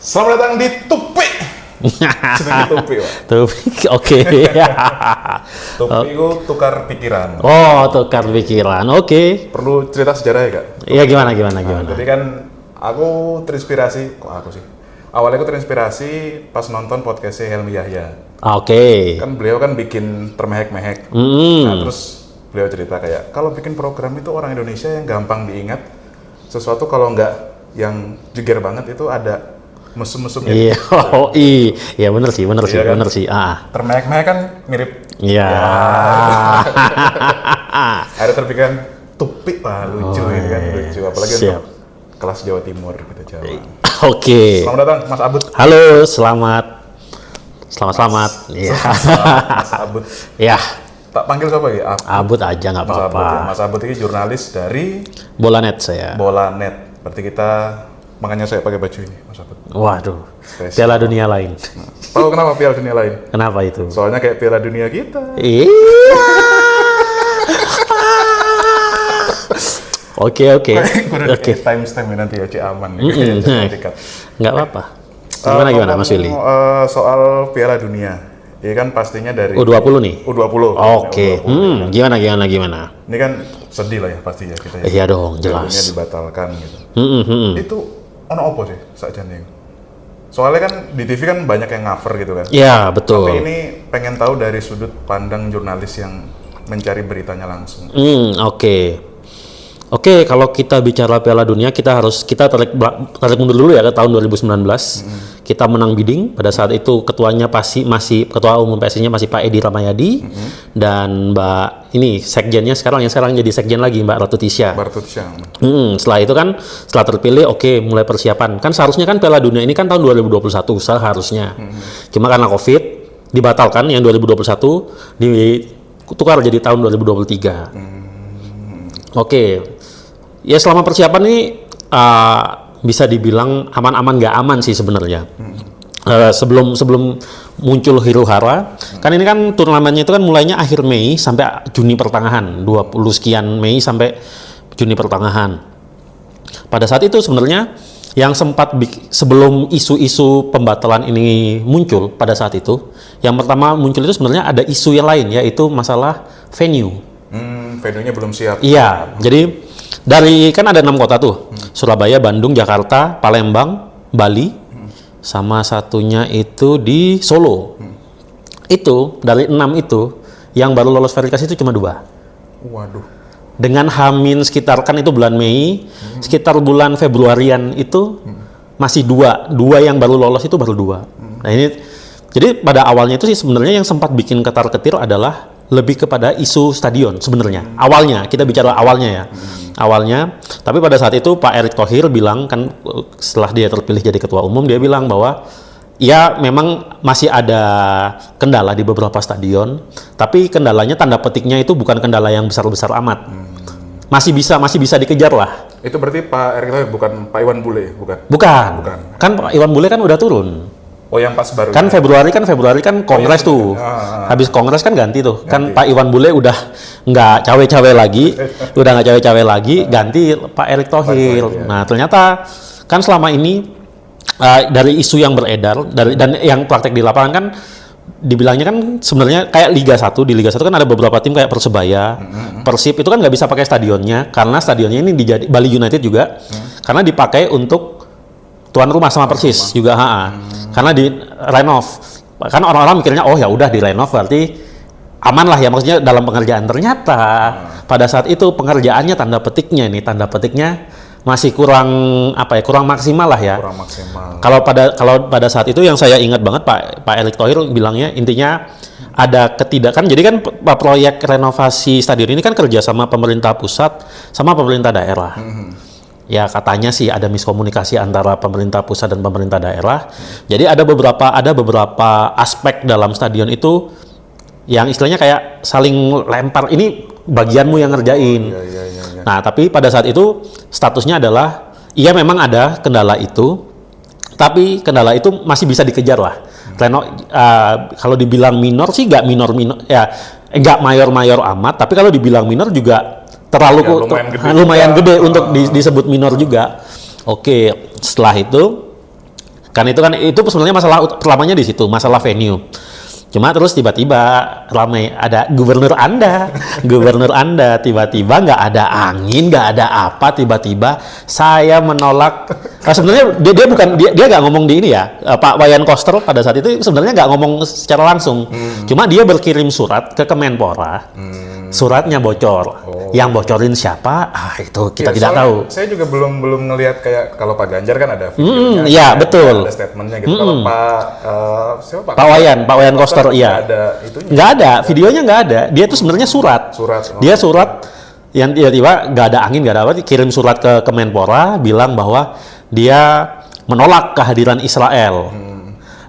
Selamat datang di Tupi. Senangnya Tupi, Pak. Tupi, oke. Tupi itu tukar pikiran. Oh, tukar pikiran, oke. Perlu cerita sejarah ya, Kak? Iya, gimana? Jadi kan aku terinspirasi, awalnya aku terinspirasi pas nonton podcastnya Helmi Yahya. Oke. Kan beliau kan bikin termehek-mehek. Nah, terus beliau cerita kayak, kalau bikin program itu orang Indonesia yang gampang diingat, sesuatu kalau nggak yang jeger banget itu ada mesum-mesumnya. Iya, iya bener sih. Termehek-mehek kan mirip. Iya. Ada terpikiran Tupi, wah lucu ini kan, lucu. Apalagi untuk kelas Jawa Timur gitu, Jawa. Oke. Selamat datang, Mas Abud. Halo, selamat. Iya. Mas Abud. Ya. Tak panggil siapa ya? Abud aja nggak apa-apa. Mas Abud ini jurnalis dari Bolanet saya. Bolanet. Berarti kita, makanya saya pakai baju ini, Mas Abud. Waduh. Spesial. Piala dunia lain. Tahu kenapa Piala Dunia lain? Kenapa itu? Soalnya kayak Piala Dunia kita. Iya. Oke. Oke. Timestamp nanti ya, Cik aman. Nggak apa-apa. Gimana Mas Willy? Soal Piala Dunia. Ini kan pastinya dari U20 nih? U20. Oke. Gimana? Ini kan sedih lah ya pasti ya kita ya. Iya dong, jelas. Piala Dunia dibatalkan gitu. Itu ono apa sih sakjane? Soalnya kan di TV kan banyak yang cover gitu kan. Iya, betul. Tapi ini pengen tahu dari sudut pandang jurnalis yang mencari beritanya langsung. Oke, kalau kita bicara Piala Dunia, kita tarik mundur dulu ya ke tahun 2019. Kita menang bidding. Pada saat itu ketuanya masih ketua umum PSSI-nya masih Pak Edi Ramayadi dan Mbak ini sekjennya yang sekarang jadi sekjen lagi Mbak Ratu Tisha. Setelah itu kan setelah terpilih, mulai persiapan. Kan seharusnya kan Piala Dunia ini kan tahun 2021 seharusnya. Cuma karena Covid dibatalkan yang 2021 ditukar jadi tahun 2023. Ya selama persiapan ini bisa dibilang aman-aman nggak aman sih sebenarnya. Sebelum muncul huru hara, kan ini kan turnamennya itu kan mulainya akhir Mei sampai Juni pertengahan, 20 sekian Mei sampai Juni pertengahan. Pada saat itu sebenarnya yang sempat sebelum isu-isu pembatalan ini muncul pada saat itu, yang pertama muncul itu sebenarnya ada isu yang lain, yaitu masalah venue. Venue-nya belum siap. Iya, jadi kan ada 6 kota tuh, Surabaya, Bandung, Jakarta, Palembang, Bali, sama satunya itu di Solo. Itu dari 6 itu yang baru lolos verifikasi itu cuma 2. Waduh. Dengan Hamin sekitar kan itu bulan Mei, sekitar bulan Februarian itu masih 2 yang baru lolos itu baru 2. Nah ini, jadi pada awalnya itu sih sebenarnya yang sempat bikin ketar-ketir adalah lebih kepada isu stadion sebenarnya. Awalnya, kita bicara awalnya ya. Awalnya, tapi pada saat itu Pak Erick Thohir bilang kan setelah dia terpilih jadi ketua umum, dia bilang bahwa ya memang masih ada kendala di beberapa stadion, tapi kendalanya tanda petiknya itu bukan kendala yang besar-besar amat. Masih bisa dikejar lah. Itu berarti Pak Erick Thohir bukan Pak Iwan Bule, bukan? Bukan. Kan Pak Iwan Bule kan udah turun. Oh, yang pas baru. Kan Februari kan kongres tuh. Habis kongres kan ganti tuh. Kan Pak Iwan Bule udah nggak cawe-cawe lagi, ganti Pak Erick Thohir. Nah, ternyata kan selama ini dari isu yang beredar dan yang praktek di lapangan kan dibilangnya kan sebenarnya kayak Liga 1, di Liga 1 kan ada beberapa tim kayak Persebaya, Persib itu kan nggak bisa pakai stadionnya karena stadionnya ini Bali United juga karena dipakai untuk tuan rumah sama Persis juga, karena di renov. Kan orang-orang mikirnya ya udah di renov berarti aman lah ya, maksudnya dalam pengerjaan. Ternyata pada saat itu pengerjaannya tanda petiknya masih kurang maksimal lah ya. Kurang maksimal. Kalau pada saat itu yang saya ingat banget Pak Erick Thohir bilangnya intinya ada ketidakkan. Jadi kan proyek renovasi stadion ini kan kerja sama pemerintah pusat sama pemerintah daerah. Ya katanya sih ada miskomunikasi antara pemerintah pusat dan pemerintah daerah. Jadi ada beberapa aspek dalam stadion itu yang istilahnya kayak saling lempar, ini bagianmu yang ngerjain. Iya. Nah, tapi pada saat itu statusnya adalah iya memang ada kendala itu, tapi kendala itu masih bisa dikejar lah. Kalau dibilang minor sih nggak minor ya, nggak mayor amat, tapi kalau dibilang minor juga terlalu lumayan gede untuk disebut minor juga. Setelah itu Kan itu sebenarnya masalah utamanya di situ, masalah venue. Cuma terus tiba-tiba ramai ada gubernur Anda tiba-tiba nggak ada angin, nggak ada apa, tiba-tiba saya menolak. Sebenarnya dia nggak ngomong di ini ya, Pak Wayan Koster pada saat itu sebenarnya nggak ngomong secara langsung. Cuma dia berkirim surat ke Kemenpora. Suratnya bocor. Yang bocorin siapa? Itu kita tidak tahu. Saya juga belum ngelihat kayak kalau Pak Ganjar kan ada videonya. Iya, betul. Ada statementnya gitu. Kalau siapa Pak Wayan Koster, iya. Nggak ada, videonya nggak ada. Dia tuh sebenarnya surat. Dia surat yang tiba-tiba nggak ada angin, nggak ada apa, kirim surat ke Kemenpora bilang bahwa dia menolak kehadiran Israel.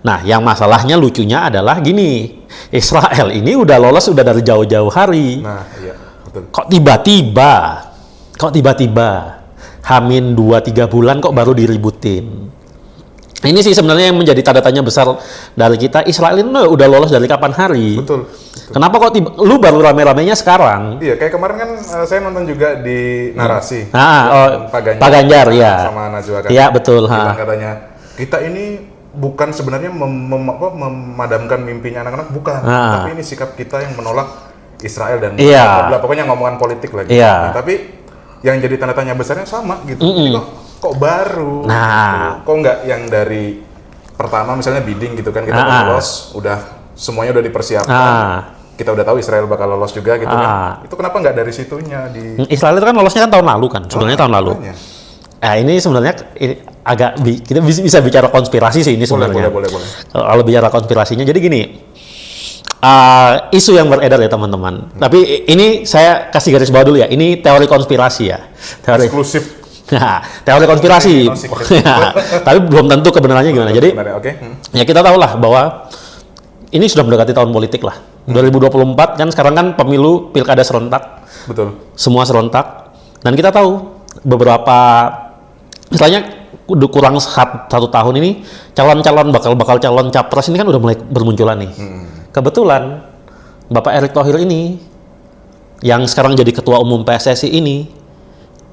Nah, yang masalahnya lucunya adalah gini, Israel ini udah lolos udah dari jauh-jauh hari. Nah, iya, betul. Kok tiba-tiba Hamin 2-3 bulan kok baru diributin. Ini sih sebenarnya yang menjadi tanda tanya besar dari kita. Israel ini udah lolos dari kapan hari? Betul. Kenapa kok lu baru rame-ramenya sekarang? Iya, kayak kemarin kan saya nonton juga di Narasi. Pak Ganjar ya. Sama Najwa kan. Iya, betul. Bilang katanya, kita ini bukan sebenarnya memadamkan mimpinya anak-anak, bukan. Tapi ini sikap kita yang menolak Israel dan pokoknya ngomongan politik lagi. Iya. Nah, tapi yang jadi tanda tanya besarnya sama gitu. Jadi kok baru? Nah, kok nggak yang dari pertama misalnya bidding gitu kan, kita lolos, udah semuanya udah dipersiapkan. Kita udah tahu Israel bakal lolos juga gitu kan. Itu kenapa nggak dari situnya di Israel itu kan lolosnya kan tahun lalu kan, sebenarnya tahun lalu. Nah, ini sebenarnya kita bisa bicara konspirasi sih ini sebenarnya. Boleh. Kalau bicara konspirasinya, jadi gini, isu yang beredar ya teman-teman. Tapi ini saya kasih garis bawah dulu ya. Ini teori konspirasi ya. Eksklusif. Nah, teori konspirasi. Tapi belum tentu kebenarannya gimana. Jadi, ya kita tahu lah bahwa ini sudah mendekati tahun politik lah. 2024 kan sekarang kan pemilu pilkada serentak. Betul. Semua serentak. Dan kita tahu beberapa, misalnya udah kurang 1 tahun ini calon-calon bakal calon capres ini kan udah mulai bermunculan nih. Kebetulan Bapak Erick Thohir ini yang sekarang jadi ketua umum PSSI ini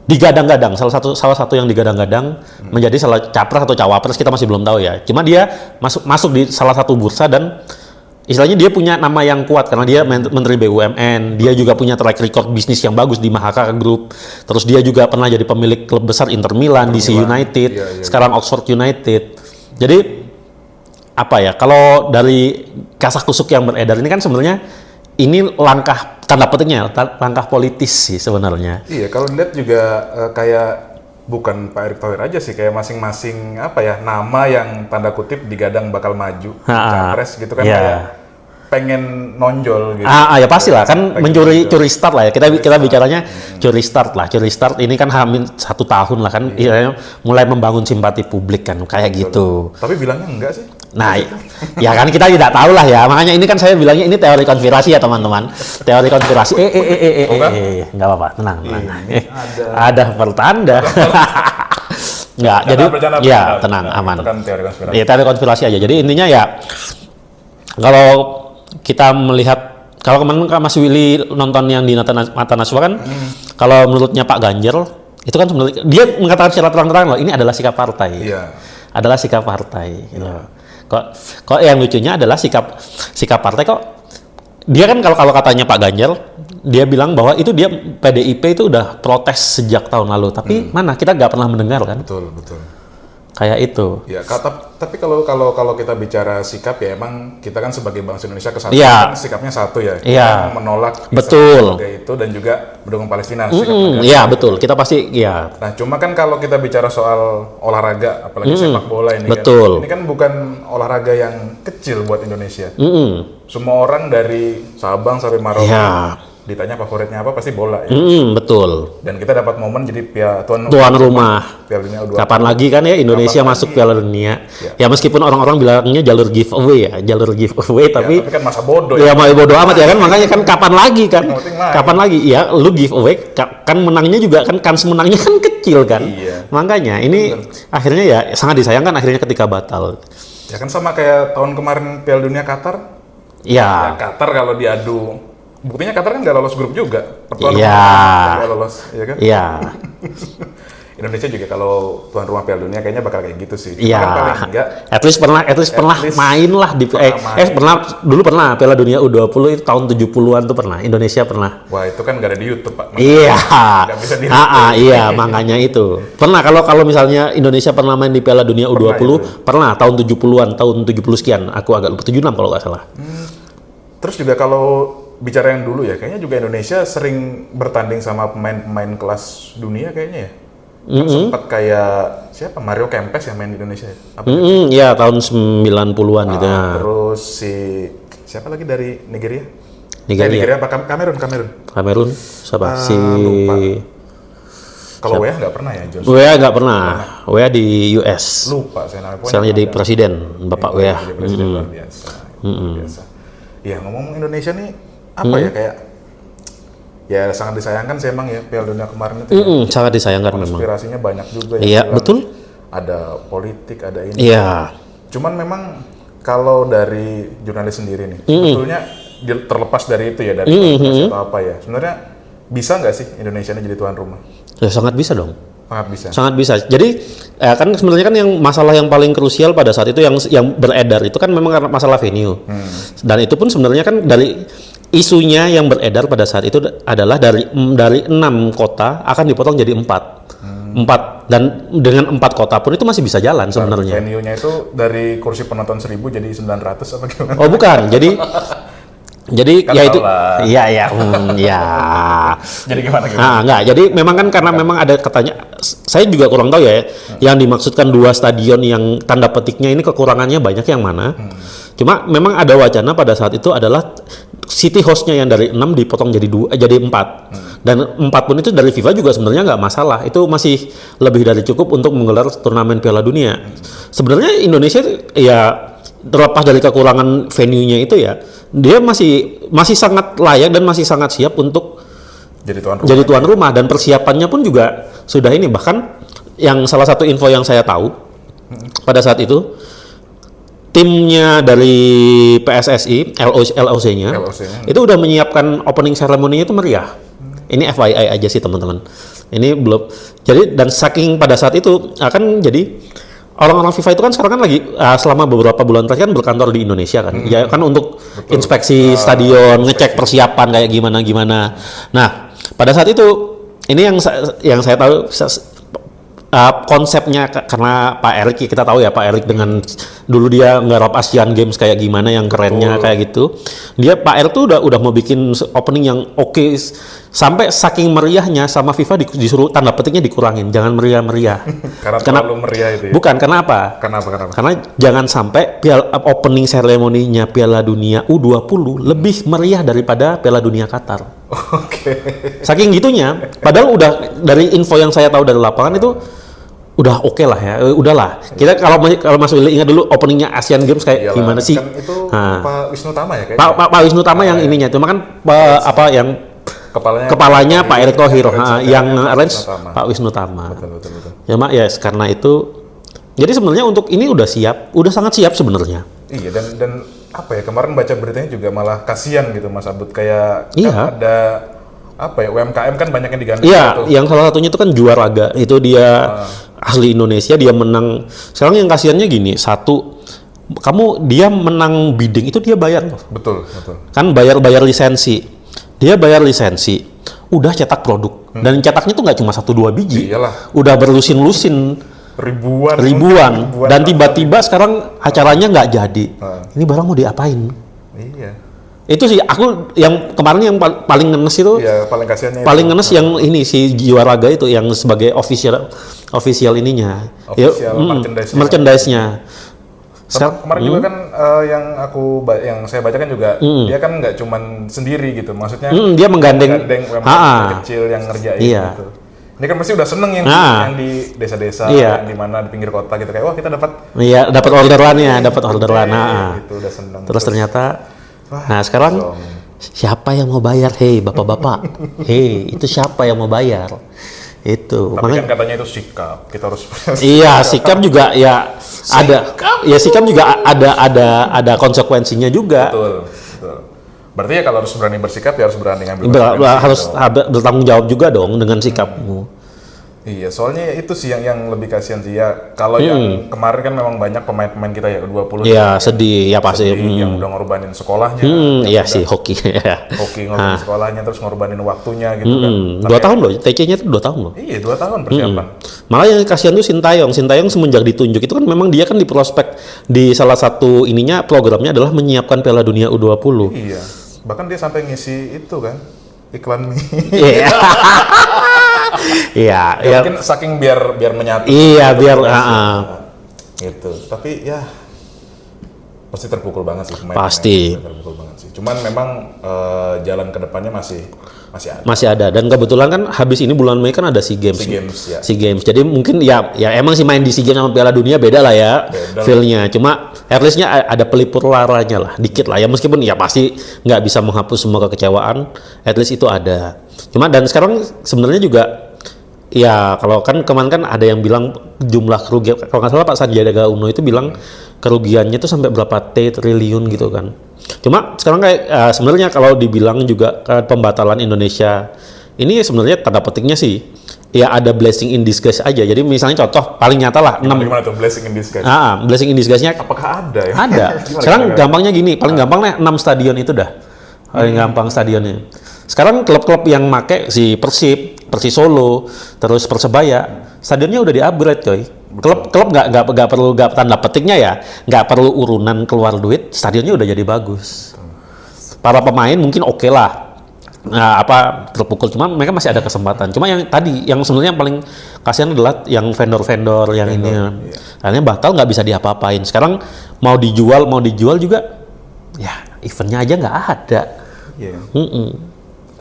digadang-gadang, salah satu yang digadang-gadang menjadi salah capres atau cawapres, kita masih belum tahu ya. Cuma dia masuk di salah satu bursa dan istilahnya dia punya nama yang kuat karena dia Menteri BUMN, dia juga punya track record bisnis yang bagus di Mahaka Group. Terus dia juga pernah jadi pemilik klub besar Inter Milan, DC United, sekarang Oxford United. Jadi apa ya, kalau dari kasak-kusuk yang beredar ini kan sebenarnya ini langkah, tanda petiknya langkah politis sih sebenarnya. Iya, kalau dilihat juga kayak bukan Pak Erick Thohir aja sih, kayak masing-masing nama yang tanda kutip digadang bakal maju capres gitu kan, kayak pengen nonjol gitu. Ya pastilah kan curi start lah ya. Kita bicaranya curi start lah. Curi start ini kan hamin 1 tahun lah kan, mulai membangun simpati publik kan kayak gitu. Tapi bilangnya enggak sih. Nah, ya kan kita tidak tahu lah ya. Makanya ini kan saya bilangnya ini teori konspirasi ya teman-teman. Teori konspirasi. Enggak apa-apa, tenang. Ada pertanda. Enggak, jadi ya tenang, aman. Itu kan teori konspirasi. Ya teori konspirasi aja. Jadi intinya ya kalau kita melihat, kalau kemarin Mas Willy nonton yang di Mata Najwa kan, kalau menurutnya Pak Ganjar itu kan sebenarnya dia mengatakan secara terang-terangan loh, ini adalah sikap partai. Iya. Adalah sikap partai. Gitu. Kok yang lucunya adalah sikap partai kok dia kan kalau katanya Pak Ganjar, dia bilang bahwa itu dia PDIP itu udah protes sejak tahun lalu, tapi mana kita nggak pernah mendengar kan? Betul. Kayak itu. Ya, tapi kalau kita bicara sikap ya emang kita kan sebagai bangsa Indonesia kesatuan kan sikapnya satu ya. Kita menolak betul itu dan juga mendukung Palestina. Iya betul. Kita pasti ya. Nah, cuma kan kalau kita bicara soal olahraga, apalagi sepak bola ini betul. Kan, ini kan bukan olahraga yang kecil buat Indonesia. Semua orang dari Sabang sampai Merauke ditanya favoritnya apa pasti bola ya. Betul. Dan kita dapat momen jadi tuan rumah. Piala Dunia U20. Kapan lagi kan ya Indonesia masuk Piala Dunia? Ya meskipun orang-orang bilangnya jalur giveaway tapi kan masa bodoh ya. Mau bodoh amat ya kan, makanya kan kapan lagi kan? Kapan lagi? Ya lu giveaway kan menangnya juga kan kans menangnya kan kecil kan. Iya. Makanya ini akhirnya ya sangat disayangkan akhirnya ketika batal. Ya kan sama kayak tahun kemarin Piala Dunia Qatar. Ya Qatar kalau diadu, buktinya Qatar kan nggak lolos grup juga. Iya. Nggak lolos, ya kan? Iya. Indonesia juga kalau tuan rumah Piala Dunia kayaknya bakal kayak gitu sih. Iya. Kan paling enggak At least pernah main lah di dulu pernah Piala Dunia U20 itu tahun 70-an tuh pernah. Indonesia pernah. wah itu kan nggak ada di YouTube Pak. Iya. Nggak bisa dilihat. Iya, makanya itu. Pernah kalau misalnya Indonesia pernah main di Piala Dunia U20, pernah tahun 70-an, tahun 70 sekian. Aku agak lupa 76 kalau nggak salah. Terus juga kalau bicara yang dulu ya, kayaknya juga Indonesia sering bertanding sama pemain-pemain kelas dunia kayaknya ya. Kan sempat kayak siapa Mario Kempes yang main di Indonesia ya? Iya, tahun 90-an gitu ya. Terus siapa lagi dari Nigeria? Nigeria. Apa Kamerun? Siapa? Lupa. Kalau Wea nggak pernah ya, Jones? Wea nggak pernah. Wea di US. Lupa saya namanya. Sekarang jadi presiden, Bapak Wea. Jadi presiden luar biasa. Luar biasa. Ya ngomong Indonesia nih apa ya kayak ya sangat disayangkan sih emang ya Piala Dunia kemarin itu. Sangat disayangkan memang. Konspirasinya banyak juga ya. Iya, betul. Ada politik, ada ini. Iya. Cuman memang kalau dari jurnalis sendiri nih, sebetulnya terlepas dari itu ya, dari atau apa ya, sebenarnya bisa nggak sih Indonesia ini jadi tuan rumah? Ya sangat bisa dong. Sangat bisa. Sangat bisa. Jadi kan sebenarnya kan yang masalah yang paling krusial pada saat itu yang beredar itu kan memang karena masalah venue. Dan itu pun sebenarnya kan dari isunya yang beredar pada saat itu adalah dari 6 kota akan dipotong jadi 4. Dan dengan 4 kota pun itu masih bisa jalan sebenarnya. Venue-nya itu dari kursi penonton 1000 jadi 900 apa gimana? Oh bukan. Jadi kan ya itu ya. Jadi gimana? Enggak. Jadi memang kan karena memang ada katanya, saya juga kurang tahu ya, yang dimaksudkan 2 stadion yang tanda petiknya ini kekurangannya banyak yang mana. Cuma memang ada wacana pada saat itu adalah city hostnya yang dari 6 dipotong jadi 4. Dan 4 pun itu dari FIFA juga sebenarnya nggak masalah. Itu masih lebih dari cukup untuk menggelar turnamen Piala Dunia. Sebenarnya Indonesia ya terlepas dari kekurangan venue-nya itu ya, dia masih sangat layak dan masih sangat siap untuk jadi tuan rumah dan persiapannya pun juga sudah ini. Bahkan yang salah satu info yang saya tahu pada saat itu, timnya dari PSSI, LOC-nya itu udah menyiapkan opening ceremony-nya itu meriah. Ini FYI aja sih teman-teman. Ini belum. Jadi dan saking pada saat itu akan jadi orang-orang FIFA itu kan sekarang kan lagi selama beberapa bulan terakhir kan berkantor di Indonesia kan. Ya kan untuk inspeksi stadion, ngecek persiapan kayak gimana. Nah, pada saat itu ini yang saya tahu konsepnya karena Pak Erik, kita tahu ya Pak Erik dengan dulu dia nggarap Asian Games kayak gimana yang kerennya kayak gitu. Dia Pak Erik tuh udah mau bikin opening yang oke, sampai saking meriahnya sama FIFA disuruh tanda petiknya dikurangin, jangan meriah-meriah. Karena terlalu meriah itu ya? Bukan, kenapa? Karena jangan sampai opening ceremony-nya Piala Dunia U20 lebih meriah daripada Piala Dunia Qatar. Oke. Saking gitunya, padahal udah dari info yang saya tahu dari lapangan itu udah oke lah ya, udahlah. Kita kalau Mas Willy ingat dulu openingnya Asian Games kayak gimana sih? Kan itu Pak Wisnu Tama ya kayaknya. Pak Wisnu Tama yang ininya, cuma kan yang kepalanya Pak Erick Thohir, yang arrange Pak Wisnu Tama. Betul. Ya Mak, ya karena itu, jadi sebenarnya untuk ini udah sangat siap sebenarnya. Iya dan apa ya, kemarin baca beritanya juga malah kasihan gitu Mas Abud, kayak kan ada apa ya, UMKM kan banyak yang digandeng. Iya, yang salah satunya itu kan Juaraga, itu dia asli Indonesia, dia menang. Sekarang yang kasihannya gini, dia menang bidding itu dia bayar loh. Betul. Kan bayar lisensi. Dia bayar lisensi, udah cetak produk. Dan cetaknya tuh nggak cuma 1-2 biji. Iyalah. Udah berlusin-lusin ribuan. Dan tiba-tiba sekarang acaranya nggak jadi. Ini barang mau diapain? Iya. Itu sih aku yang kemarin yang paling ngenes itu. Iya, paling kasihannya. Paling ngenes yang ini si Juaraga itu yang sebagai official ininya. Official merchandise-nya. Kemarin juga kan yang saya baca kan juga dia kan nggak cuman sendiri gitu, maksudnya dia menggandeng UMKM kecil yang ngerjain gitu. Ini kan pasti udah seneng yang di desa-desa, yang di mana di pinggir kota gitu, kayak wah kita dapat orderannya. Itu udah seneng. Terus ternyata sekarang siapa yang mau bayar? Hei bapak-bapak, itu siapa yang mau bayar? Itu tapi kan katanya itu sikap, kita harus iya, sikap juga ya sikap juga ada konsekuensinya juga. Betul. Berarti ya kalau harus berani bersikap ya harus berani ngambil harus bertanggung jawab juga dong dengan sikapmu. Iya, soalnya itu sih yang lebih kasihan sih ya. Kalau yang kemarin kan memang banyak pemain-pemain kita ya U20. Iya, sedih ya pasti. Yang udah ngorbanin sekolahnya. Iya sih, hoki. Hoki ngorbanin sekolahnya, terus ngorbanin waktunya gitu kan. 2 tahun loh, TC-nya itu 2 tahun loh. Iya, 2 tahun persiapan. Malah yang kasihan tuh Sintayong. Sintayong semenjak ditunjuk itu kan memang dia kan di prospek di salah satu ininya programnya adalah menyiapkan Piala Dunia U20. Iya, bahkan dia sampai ngisi itu kan iklan mie. Iya. Iya, Ya, mungkin saking biar menyatu. Iya, biar gitu. Tapi ya pasti terpukul banget sih pemain. Pasti. Terpukul banget sih. Cuman memang jalan ke depannya masih ada. Masih ada, dan kebetulan kan habis ini bulan Mei kan ada SEA Games. Ya. SEA Games. Jadi mungkin ya emang sih main di SEA Games sama Piala Dunia beda lah ya feel-nya. Cuma at least-nya ada pelipur laranya lah, dikit lah ya, meskipun ya pasti nggak bisa menghapus semua kekecewaan, at least itu ada. Cuma dan sekarang sebenarnya juga ya kalau kan kemarin kan ada yang bilang jumlah kerugian, kalau nggak salah Pak Sandiaga Uno itu bilang kerugiannya itu sampai berapa triliun gitu kan. Cuma sekarang kayak sebenarnya kalau dibilang juga pembatalan Indonesia ini sebenarnya tanda petiknya sih ya ada blessing in disguise aja. Jadi misalnya contoh paling nyata lah 6. Gimana tuh blessing in disguise? Blessing in disguise-nya apakah ada ya? Ada. Sekarang gampangnya gini, paling gampangnya 6 stadion itu dah. Paling gampang stadionnya. Sekarang klub-klub yang make si Persib, Persis Solo, terus Persebaya, stadionnya udah di-upgrade coy. Klub nggak perlu tanda petiknya ya, nggak perlu urunan keluar duit, stadionnya udah jadi bagus. Para pemain mungkin oke lah. Nah, terpukul, cuma mereka masih ada kesempatan. Cuma yang tadi, yang sebenarnya yang paling kasihan adalah yang vendor-vendor yang ini, akhirnya batal, nggak bisa diapa-apain. Sekarang mau dijual juga, ya eventnya aja nggak ada. Iya.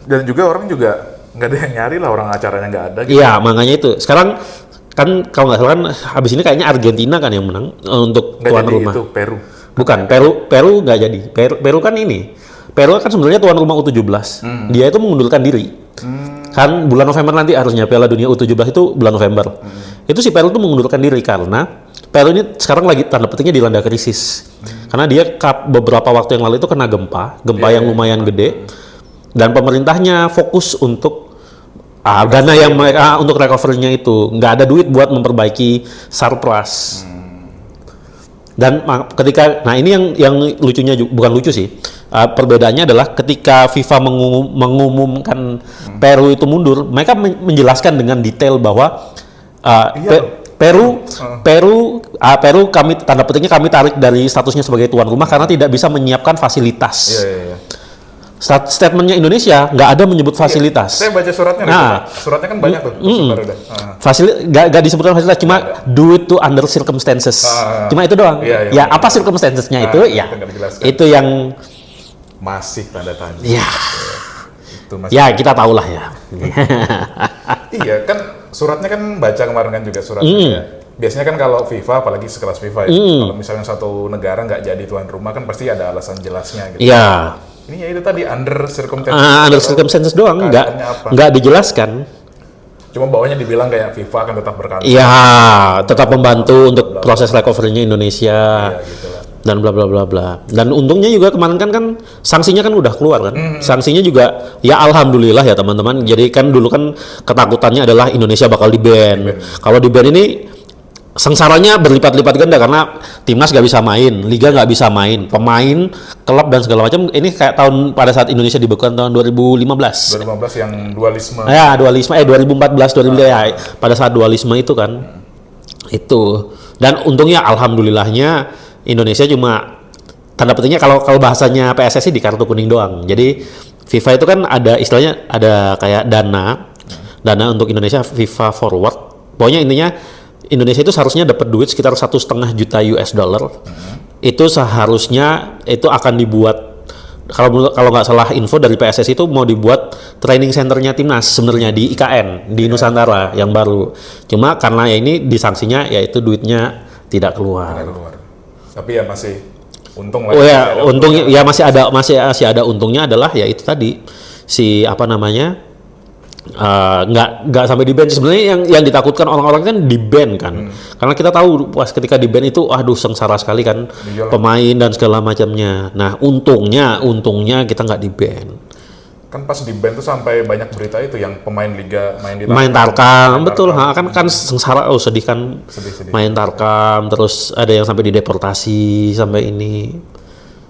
Dan juga orang juga nggak ada yang nyari lah, orang acaranya nggak ada. Gitu. Iya, makanya itu. Sekarang kan kalau nggak salah kan habis ini kayaknya Argentina kan yang menang untuk nggak tuan jadi rumah. Itu Peru. Bukan, Peru nggak jadi. Peru kan ini. Peru kan sebenarnya tuan rumah U17. Dia itu mengundurkan diri. Kan bulan November nanti harusnya Piala Dunia U17 itu bulan November. Itu si Peru tuh mengundurkan diri karena Peru ini sekarang lagi tanda petiknya dilanda krisis. Karena dia beberapa waktu yang lalu itu kena gempa yang lumayan gede. Dan pemerintahnya fokus untuk dana yang mereka untuk recovery-nya itu. Nggak ada duit buat memperbaiki surplus. Dan ketika, nah ini yang lucunya, bukan lucu sih, perbedaannya adalah ketika FIFA mengumumkan Peru itu mundur, mereka menjelaskan dengan detail bahwa Peru kami tanda petiknya kami tarik dari statusnya sebagai tuan rumah karena tidak bisa menyiapkan fasilitas. Statementnya Indonesia nggak ada menyebut fasilitas. Saya baca suratnya, suratnya kan banyak tuh. Nggak disebutkan fasilitas, cuma due to under circumstances. Cuma itu doang. Ya apa circumstancesnya itu? Ya itu yang masih tanda tanya. Ya. Ya kita tahu lah ya. Iya kan suratnya kan baca kemarin kan juga suratnya. Ya. Biasanya kan kalau FIFA, apalagi sekelas FIFA ya, kalau misalnya satu negara nggak jadi tuan rumah kan pasti ada alasan jelasnya gitu. Iya. Ini ya itu tadi under circumstances. Under circumstances doang, nggak dijelaskan. Cuma bawahnya dibilang kayak FIFA akan tetap berkantor. Iya, tetap membantu untuk proses recovery-nya Indonesia. Iya, gitu lah. Dan bla bla bla bla. Dan untungnya juga kemarin kan sanksinya kan udah keluar kan. Sanksinya juga ya alhamdulillah ya teman-teman. Jadi kan dulu kan ketakutannya adalah Indonesia bakal di-ban. Kalau di-ban ini sengsaranya berlipat-lipat ganda karena timnas nggak bisa main, liga nggak bisa main, pemain, klub dan segala macam. Ini kayak tahun pada saat Indonesia dibekukan tahun 2015. 2015 yang dualisme. Ya, 2014 ya, pada saat dualisme itu kan. Itu. Dan untungnya alhamdulillahnya Indonesia cuma tanda petiknya kalau bahasanya PSSI di kartu kuning doang. Jadi FIFA itu kan ada istilahnya ada kayak dana untuk Indonesia FIFA Forward. Pokoknya intinya Indonesia itu seharusnya dapat duit sekitar 1,5 juta US dollar. Itu seharusnya itu akan dibuat, kalau nggak salah info dari PSSI itu mau dibuat training centernya timnas sebenarnya di IKN di Nusantara yang baru. Cuma karena ya ini disangsinya yaitu duitnya tidak keluar. Tapi ya masih untung lah. Oh ya, untungnya ya masih ada untungnya adalah ya itu tadi si apa namanya nggak sampai di ban. Sebenarnya yang ditakutkan orang-orang kan di ban kan, karena kita tahu pas ketika di ban itu aduh sengsara sekali kan pemain dan segala macamnya. Nah untungnya kita nggak di ban kan pas di band tuh sampai banyak berita itu yang pemain liga main di main Tarkam, betul. Kan sengsara, sedih kan. Sedih. Main Tarkam, terus ada yang sampai dideportasi sampai ini.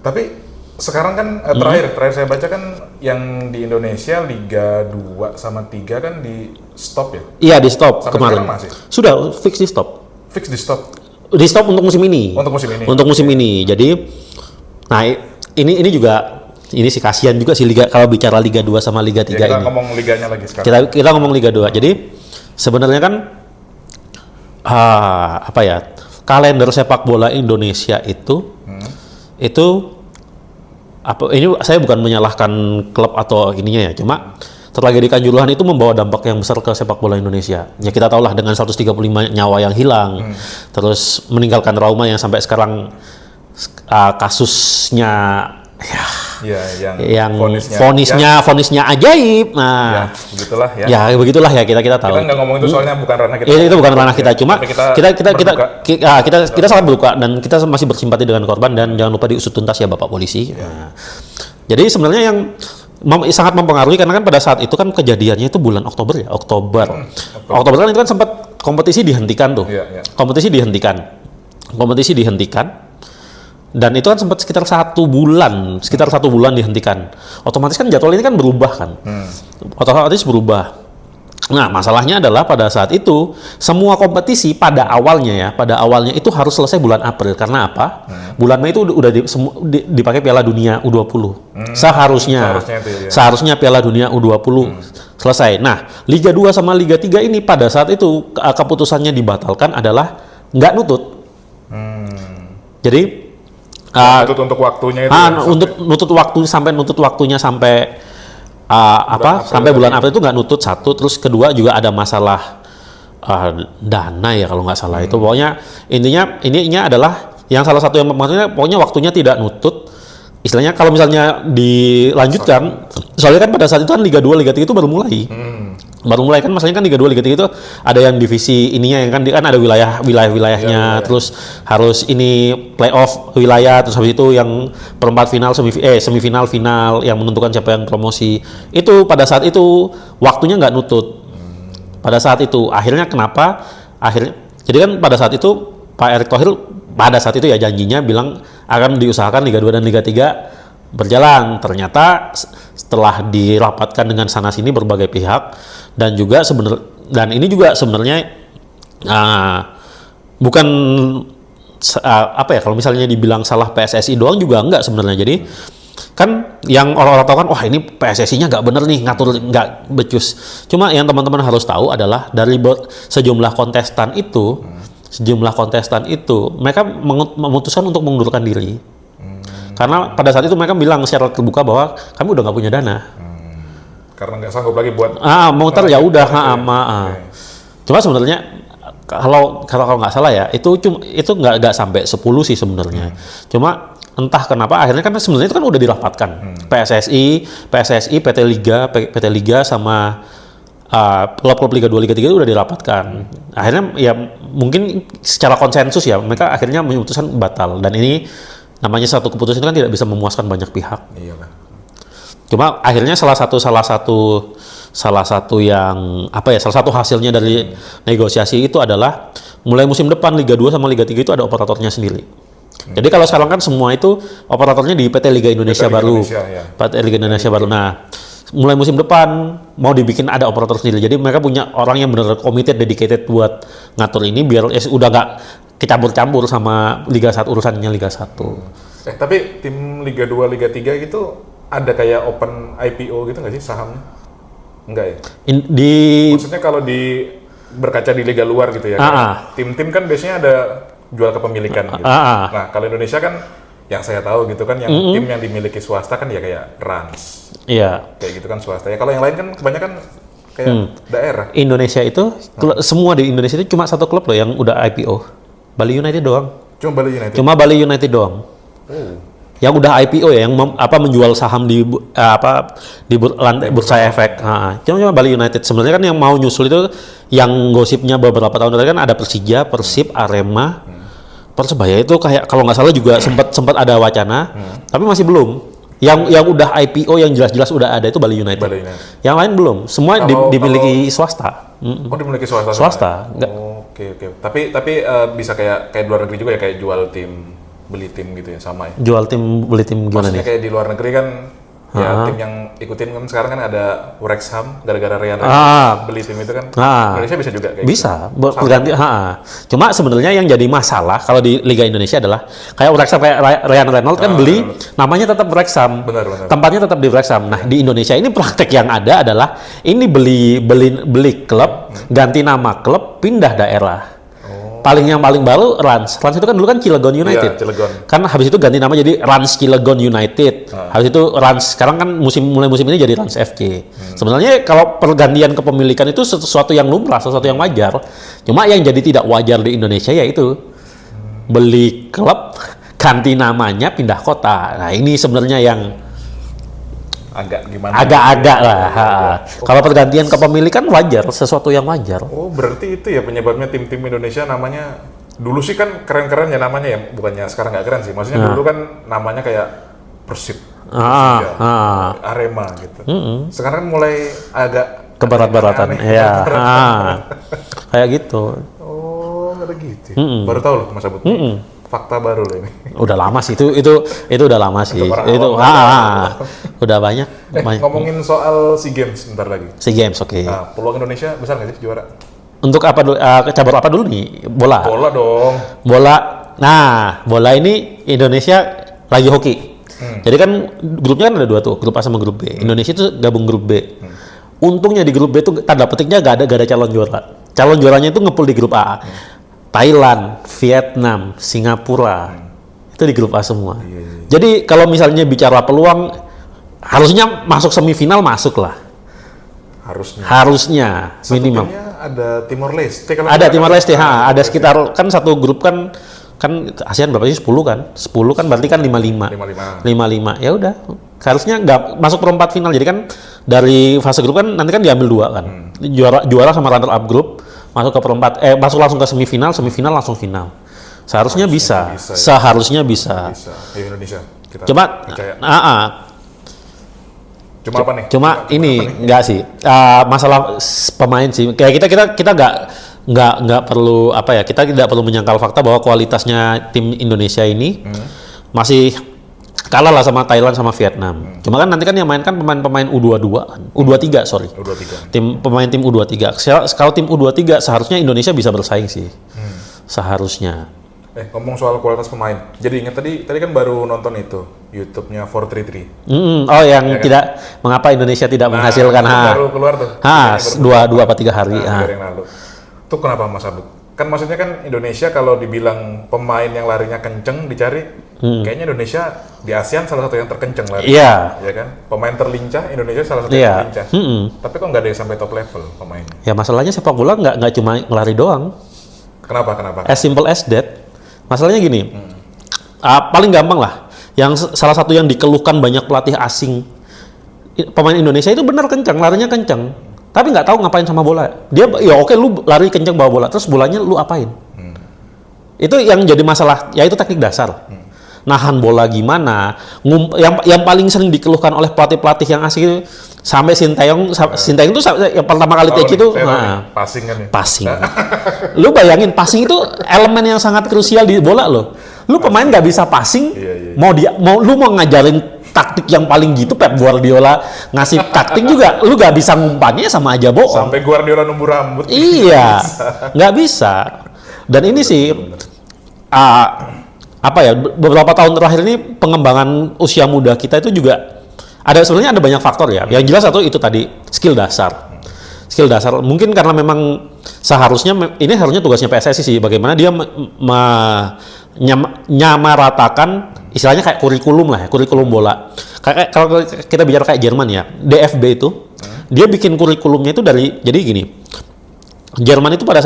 Tapi sekarang kan terakhir saya baca kan yang di Indonesia Liga 2 sama 3 kan di stop ya? Iya, di stop sampai kemarin. Masih? Sudah fix di stop. Fix di stop. Di stop untuk musim ini. Untuk musim ini. Jadi, nah ini juga. Ini sih kasihan juga sih Liga, kalau bicara Liga 2 sama Liga 3 kita ini. Ngomong liganya lagi sekarang. Kita ngomong Liga 2. Jadi sebenarnya kan apa ya? Kalender sepak bola Indonesia itu apa ini saya bukan menyalahkan klub atau ininya ya, cuma tragedi Kanjuruhan itu membawa dampak yang besar ke sepak bola Indonesia. Ya kita tahulah dengan 135 nyawa yang hilang, terus meninggalkan trauma yang sampai kasusnya yang vonisnya ajaib. Nah, begitulah ya. Ya begitulah ya, kita tahu. Kita nggak ngomong itu soalnya bukan ranah kita. Itu bukan ranah kita, cuma kita sangat berduka dan kita masih bersimpati dengan korban, dan jangan lupa diusut tuntas ya Bapak polisi. Nah, jadi sebenarnya yang sangat mempengaruhi karena kan pada saat itu kan kejadiannya itu bulan Oktober ya, Oktober kan itu kan sempat kompetisi dihentikan tuh. Kompetisi dihentikan. Dan itu kan sempat sekitar satu bulan dihentikan. Otomatis kan jadwal ini kan berubah kan, otomatis berubah. Nah masalahnya adalah pada saat itu semua kompetisi pada awalnya itu harus selesai bulan April. Karena apa? Bulan Mei itu udah dipakai Piala Dunia U20. Seharusnya Piala Dunia U20 selesai. Nah Liga 2 sama Liga 3 ini pada saat itu keputusannya dibatalkan adalah nggak nutut. Jadi untuk waktunya itu nutut waktunya sampai sampai bulan April itu nggak nutut, satu. Terus kedua juga ada masalah dana ya kalau nggak salah. Itu pokoknya intinya adalah yang salah satu yang maksudnya pokoknya waktunya tidak nutut. Istilahnya kalau misalnya dilanjutkan, soalnya kan pada saat itu kan Liga 2, Liga 3 itu baru mulai kan, masalahnya kan Liga 2, Liga 3 itu ada yang divisi ininya yang kan ada wilayahnya, terus harus ini playoff wilayah, terus habis itu yang perempat final, semifinal, final yang menentukan siapa yang promosi. Itu pada saat itu waktunya nggak nutut. Pada saat itu akhirnya jadi kan pada saat itu Pak Erick Thohir pada saat itu ya janjinya bilang akan diusahakan Liga 2 dan Liga 3 berjalan. Ternyata setelah dirapatkan dengan sana sini berbagai pihak dan ini juga sebenarnya bukan kalau misalnya dibilang salah PSSI doang juga enggak sebenarnya. Jadi kan yang orang-orang tahu kan, wah ini PSSI-nya nggak bener nih, ngatur nggak becus. Cuma yang teman-teman harus tahu adalah dari sejumlah kontestan itu mereka memutuskan untuk mengundurkan diri. Karena pada saat itu mereka bilang secara terbuka bahwa kami udah nggak punya dana. Karena nggak sanggup lagi buat muter ya udah. Cuma sebenarnya kalau nggak salah ya itu nggak sampai 10 sih sebenarnya. Cuma entah kenapa akhirnya kan sebenarnya itu kan udah dirapatkan. PSSI, PT Liga sama klub-klub Liga 2, Liga 3 itu udah dirapatkan. Akhirnya ya mungkin secara konsensus ya mereka akhirnya memutuskan batal, dan ini namanya satu keputusan itu kan tidak bisa memuaskan banyak pihak. Iyalah. Cuma akhirnya salah satu hasilnya dari negosiasi itu adalah mulai musim depan Liga 2 sama Liga 3 itu ada operatornya sendiri. Jadi kalau sekarang kan semua itu operatornya di PT Liga Indonesia baru. PT Liga Indonesia baru. Nah, mulai musim depan mau dibikin ada operator sendiri. Jadi mereka punya orang yang benar-benar committed, dedicated buat ngatur ini biar udah nggak kecampur-campur sama Liga 1 urusannya Liga 1. Tapi tim Liga 2, Liga 3 gitu ada kayak open IPO gitu nggak sih sahamnya? Enggak ya? Maksudnya kalau berkaca di liga luar gitu ya, tim-tim kan biasanya ada jual kepemilikan gitu. Nah kalau Indonesia kan yang saya tahu gitu kan yang tim yang dimiliki swasta kan ya kayak Rans. Iya. Kayak gitu kan swasta. Ya kalau yang lain kan kebanyakan kayak daerah. Indonesia itu semua di Indonesia itu cuma satu klub loh yang udah IPO. Bali United doang. Cuma Bali United doang. Yang udah IPO ya, yang menjual saham di bursa efek. Cuma Bali United. Sebenarnya kan yang mau nyusul itu yang gosipnya beberapa tahun terakhir kan ada Persija, Persib, Arema, Persebaya itu kayak kalau nggak salah juga sempat ada wacana, tapi masih belum. Yang udah IPO yang jelas-jelas udah ada itu Bali United. Bali United. Yang lain belum. Semua dimiliki swasta. Oh, dimiliki swasta. Swasta. Oke. Tapi bisa kayak luar negeri juga ya, kayak jual tim, beli tim gitu ya, sama ya. Jual tim, beli tim gimana Maksudnya nih? kayak di luar negeri kan ya tim yang ikutin kan sekarang kan ada Wrexham gara-gara Ryan beli tim itu kan. Indonesia bisa juga kayak bisa gitu. berganti. Cuma sebenarnya yang jadi masalah kalau di Liga Indonesia adalah kayak Wrexham, kayak Ryan Reynolds kan beli namanya tetap Wrexham. Benar. Tempatnya tetap di Wrexham. Nah, di Indonesia ini praktek yang ada adalah ini beli klub, ganti nama klub, pindah daerah. Paling baru Rans itu kan dulu kan Cilegon United. Iya, Cilegon. Kan habis itu ganti nama jadi Rans Cilegon United. Habis itu Rans, sekarang kan mulai musim ini jadi Rans FC. Sebenarnya kalau pergantian kepemilikan itu sesuatu yang lumrah, sesuatu yang wajar. Cuma yang jadi tidak wajar di Indonesia yaitu beli klub, ganti namanya, pindah kota. Nah, ini sebenarnya yang agak-agak lah. Kalau pergantian kepemilikan wajar, sesuatu yang wajar. Oh, berarti itu ya penyebabnya tim-tim Indonesia namanya dulu sih kan keren-keren ya namanya ya, bukannya sekarang nggak keren sih. Maksudnya dulu kan namanya kayak Persib, Arema gitu. Sekarang mulai agak kebarat-baratan. Iya. Kayak gitu. Oh, ada gitu. Baru tahu loh Mas Abud. Fakta baru loh ini. Udah lama sih itu udah lama sih. Itu udah banyak. Ngomongin soal SEA Games bentar lagi. SEA Games, oke. Nah, peluang Indonesia besar nggak sih juara? Untuk apa dulu? Cabur apa dulu nih? Bola. Bola dong. Bola. Nah, bola ini Indonesia lagi hoki. Jadi kan grupnya kan ada 2 tuh, grup A sama grup B. Indonesia itu gabung grup B. Untungnya di grup B itu tanda petiknya gak ada calon juara. Calon juaranya itu ngepul di grup A. Thailand, Vietnam, Singapura, itu di grup A semua. Jadi kalau misalnya bicara peluang, harusnya masuk semifinal masuk lah. Harusnya minimal. Ada Timor Leste. Ada Timor Leste, ada sekitar kan satu grup kan ASEAN berapa sih? 10 kan? 10 kan berarti kan 55. 55. Ya udah. Harusnya nggak masuk perempat final. Jadi kan dari fase grup kan nanti kan diambil 2 kan. Juara sama runner up grup masuk ke perempat, masuk langsung ke semifinal langsung final. Seharusnya bisa. Seharusnya bisa. Indonesia. Cuma apa nih? Cuma ini enggak sih. Masalah pemain sih. Kayak kita nggak perlu apa ya, kita tidak perlu menyangkal fakta bahwa kualitasnya tim Indonesia ini masih kalah lah sama Thailand sama Vietnam. Cuma kan nanti kan yang main kan pemain-pemain U23 kan. U23, sorry. Pemain tim U23. Kalau tim U23 seharusnya Indonesia bisa bersaing sih. Seharusnya. Ngomong soal kualitas pemain. Jadi ingat tadi kan baru nonton itu YouTube-nya 433. Oh, yang ya tidak kan? Mengapa Indonesia tidak menghasilkan baru keluar tuh. 2 apa 3 hari. Yang lalu. Itu kenapa Mas Abud? Kan maksudnya kan Indonesia kalau dibilang pemain yang larinya kenceng dicari, kayaknya Indonesia di ASEAN salah satu yang terkenceng lari. Iya. Ya kan? Pemain terlincah Indonesia salah satu yang terlincah. Tapi kok nggak ada yang sampai top level pemainnya? Ya masalahnya sepak bola nggak cuma ngelari doang. Kenapa? As simple as that. Masalahnya gini, paling gampang lah. Yang salah satu yang dikeluhkan banyak pelatih asing, pemain Indonesia itu benar kencang, larinya kencang. Tapi nggak tahu ngapain sama bola. Dia ya oke, lu lari kencang bawa bola, terus bolanya lu apain? Itu yang jadi masalah, yaitu teknik dasar. Nahan bola gimana? Yang paling sering dikeluhkan oleh pelatih-pelatih yang asing itu sampai Sintayong itu yang pertama kali take itu passing kan ya? Passing. Lu bayangin passing itu elemen yang sangat krusial di bola loh. Lu pemain nggak bisa passing, lu mau ngajarin taktik yang paling gitu, Pep Guardiola ngasih taktik juga, lu nggak bisa ngumpannya sama aja bohong. Sampai Guardiola numbuh rambut. Iya, nggak bisa. Dan ini sih beberapa tahun terakhir ini pengembangan usia muda kita itu juga sebenarnya ada banyak faktor ya. Yang jelas satu itu tadi skill dasar. Mungkin karena memang seharusnya ini harusnya tugasnya PSSI sih, bagaimana dia menyamaratakan istilahnya kayak kurikulum bola. Kayak kalau kita bicara kayak Jerman ya, DFB itu dia bikin kurikulumnya itu jadi gini. Jerman itu pada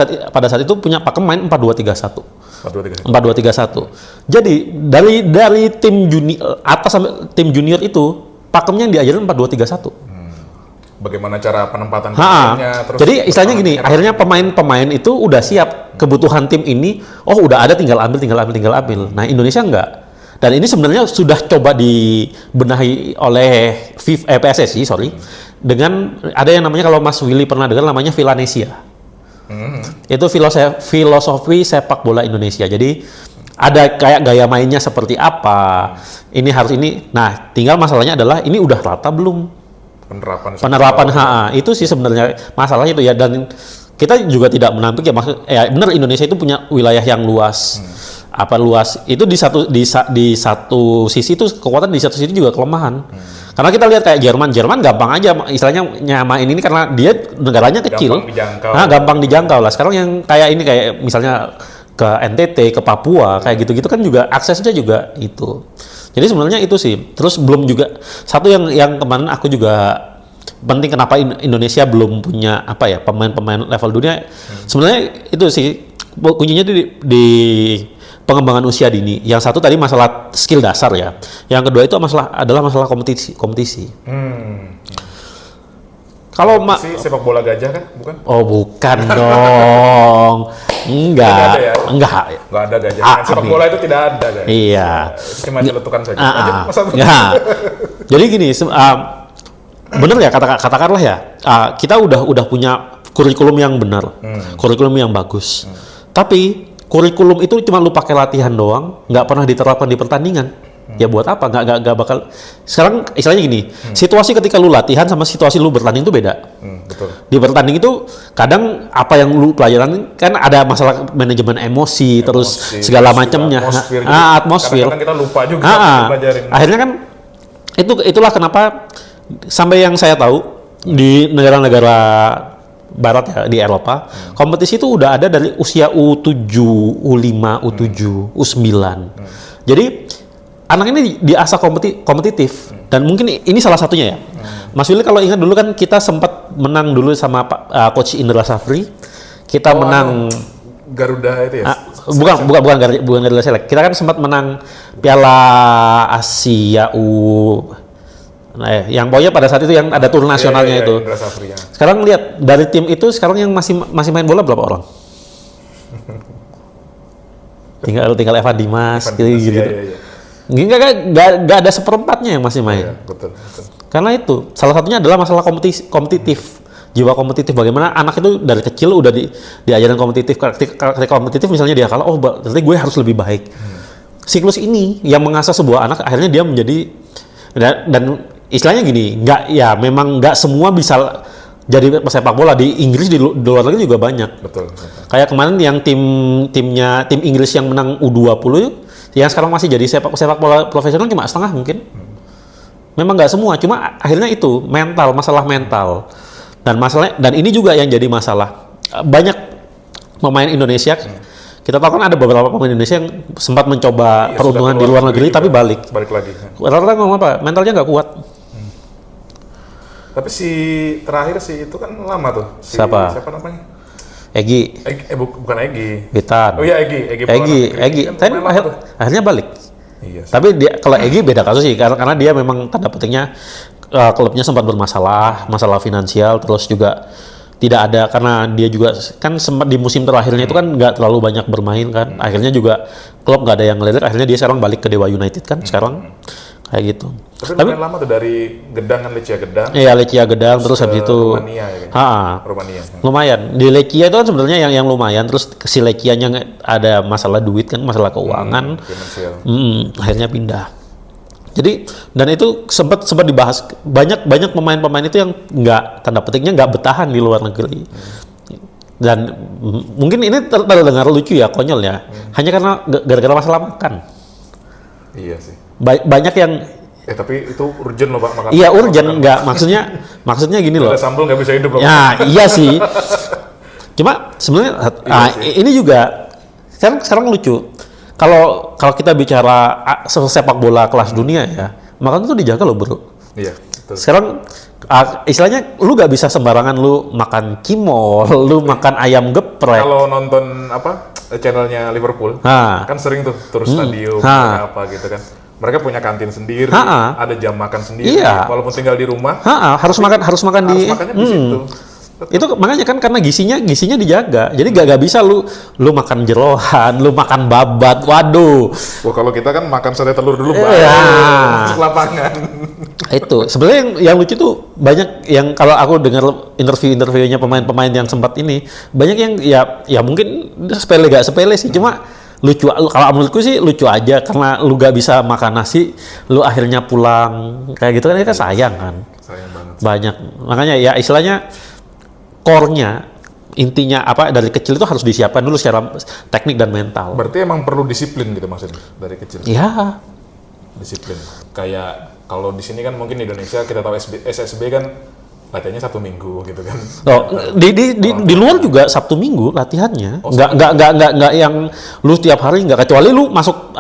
saat itu punya pakem main 4-2-3-1. 4-2-3-1. Jadi dari tim junior atas sampai tim junior itu pakemnya yang diajarin 4-2-3-1. Bagaimana cara penempatan pemainnya, terus jadi istilahnya gini, akhirnya pemain-pemain itu udah siap kebutuhan tim ini, udah ada tinggal ambil. Nah, Indonesia enggak. Dan ini sebenarnya sudah coba dibenahi oleh PSSI, dengan ada yang namanya, kalau Mas Willy pernah dengar, namanya Villanesia. Itu filosofi sepak bola Indonesia. Jadi ada kayak gaya mainnya seperti apa. Ini harus ini. Nah, tinggal masalahnya adalah ini udah rata belum? Penerapan itu sih sebenarnya masalahnya itu ya. Dan kita juga tidak menampik ya, benar Indonesia itu punya wilayah yang luas. Luas itu di satu sisi itu kekuatan, di satu sisi juga kelemahan. Karena kita lihat kayak Jerman gampang aja istilahnya nyamain ini karena dia negaranya kecil. Gampang dijangkau lah. Sekarang yang kayak misalnya ke NTT, ke Papua, kayak gitu-gitu kan juga aksesnya juga itu. Jadi sebenarnya itu sih. Terus belum juga satu yang kemarin aku juga penting, kenapa Indonesia belum punya pemain-pemain level dunia. Sebenarnya itu sih kuncinya di pengembangan usia dini. Yang satu tadi masalah skill dasar ya. Yang kedua itu adalah masalah kompetisi. Kalau sepak bola gajah kan, bukan? Oh, bukan dong. Enggak ada gajah. Sepak bola itu tidak ada, guys. Iya. Cuma celetukan saja. Jadi gini, bener ya katakanlah ya. Kita udah punya kurikulum yang benar, kurikulum yang bagus. Tapi kurikulum itu cuma lu pakai latihan doang, nggak pernah diterapkan di pertandingan. Ya buat apa? Nggak bakal. Sekarang istilahnya gini, situasi ketika lu latihan sama situasi lu bertanding itu beda. Betul. Di bertanding itu kadang apa yang lu pelajaran kan ada masalah manajemen emosi terus segala macamnya. Atmosfer. Kadang-kadang kita lupa juga pelajarin. Akhirnya kan itulah kenapa sampai yang saya tahu di negara-negara Barat ya, di Eropa, kompetisi itu udah ada dari usia U7, U5, U7, U9. Jadi anak ini diasah kompetitif dan mungkin ini salah satunya ya. Mas Willy kalau ingat dulu kan kita sempat menang dulu sama Coach Indra Safri. Kita menang Garuda itu ya? Bukan Garuda Select. Kita kan sempat menang Piala Asia Nah, yang pokoknya pada saat itu yang ada tur nasionalnya itu. Sekarang lihat dari tim itu sekarang yang masih main bola berapa orang? tinggal Evan Dimas gitu. Nggak ada seperempatnya yang masih main. Betul. Karena itu salah satunya adalah masalah kompetitif. Jiwa kompetitif, bagaimana anak itu dari kecil udah diajarin kompetitif. Ketika kompetitif misalnya dia kalah, berarti gue harus lebih baik. Siklus ini yang mengasah sebuah anak akhirnya dia menjadi dan istilahnya gini, memang nggak semua bisa jadi pesepak bola. Di Inggris, di luar negeri juga banyak. Betul. Kayak kemarin yang tim Inggris yang menang U20 yang sekarang masih jadi sepak bola profesional cuma setengah mungkin. Memang nggak semua, cuma akhirnya itu masalah mental. Dan ini juga yang jadi masalah. Banyak pemain Indonesia, kita tahu kan ada beberapa pemain Indonesia yang sempat mencoba peruntungan di luar negeri tapi balik lagi. Rata-rata ngomong apa? Mentalnya nggak kuat. Tapi terakhir itu kan lama tuh. Siapa namanya? Egy. Bukan Egy. Bitan. Oh iya Egy. Tapi akhirnya balik. Iya. Tapi kalau Egy beda kasus sih, karena dia memang tanda petiknya klubnya sempat masalah finansial, terus juga tidak ada, karena dia juga kan sempat di musim terakhirnya itu kan nggak terlalu banyak bermain kan. Akhirnya juga klub nggak ada yang ngelirik, akhirnya dia sekarang balik ke Dewa United kan sekarang kayak gitu. Tapi lumayan lama tuh dari Gedang kan, Lecia Gedang. Iya, Lecia Gedang terus habis itu Rumania ya. Rumania. Lumayan. Di Lecia itu kan sebenarnya yang lumayan, terus si Lecianya ada masalah duit kan, masalah keuangan. Akhirnya pindah. Jadi dan itu sempat dibahas banyak pemain-pemain itu yang nggak, tanda petiknya nggak bertahan di luar negeri. Dan mungkin ini terdengar lucu ya, konyol ya. Hanya karena gara-gara masalah makan. Iya sih. Banyak yang tapi itu urgent loh Pak makan. Iya urgent, nggak maksudnya gini loh. Ada sambal nggak bisa hidup loh. Ya iya sih. Cuma sebenarnya ini juga sekarang lucu. Kalau kita bicara sepak bola kelas dunia ya, makan itu dijaga loh bro. Iya. Betul. Sekarang istilahnya lu nggak bisa sembarangan lu makan cimol, lu makan ayam geprek. Kalau nonton channelnya Liverpool, kan sering tuh tur stadium apa gitu kan. Mereka punya kantin sendiri, ada jam makan sendiri. Iya. Walaupun tinggal di rumah, harus makan di makannya di situ. Itu makanya kan karena gizinya dijaga. Jadi gak bisa lu makan jeroan, lu makan babat. Waduh. Wah, kalau kita kan makan sate telur dulu baru masuk lapangan. Itu sebenarnya yang lucu tuh banyak yang kalau aku dengar interviewnya pemain-pemain yang sempat ini, banyak yang ya mungkin gak sepele sih, cuma lucu. Kalau menurutku sih lucu aja karena lu gak bisa makan nasi, lu akhirnya pulang kayak gitu kan, itu kan sayang kan. Sayang banget. Banyak. Makanya ya istilahnya core-nya, intinya apa dari kecil itu harus disiapkan dulu secara teknik dan mental. Berarti emang perlu disiplin gitu maksudnya dari kecil. Ya. Disiplin. Kayak kalau di sini kan mungkin di Indonesia kita tahu SSB kan latihannya Sabtu Minggu gitu kan. Oh, di luar juga Sabtu Minggu latihannya. Nggak yang lu tiap hari, nggak, kecuali lu masuk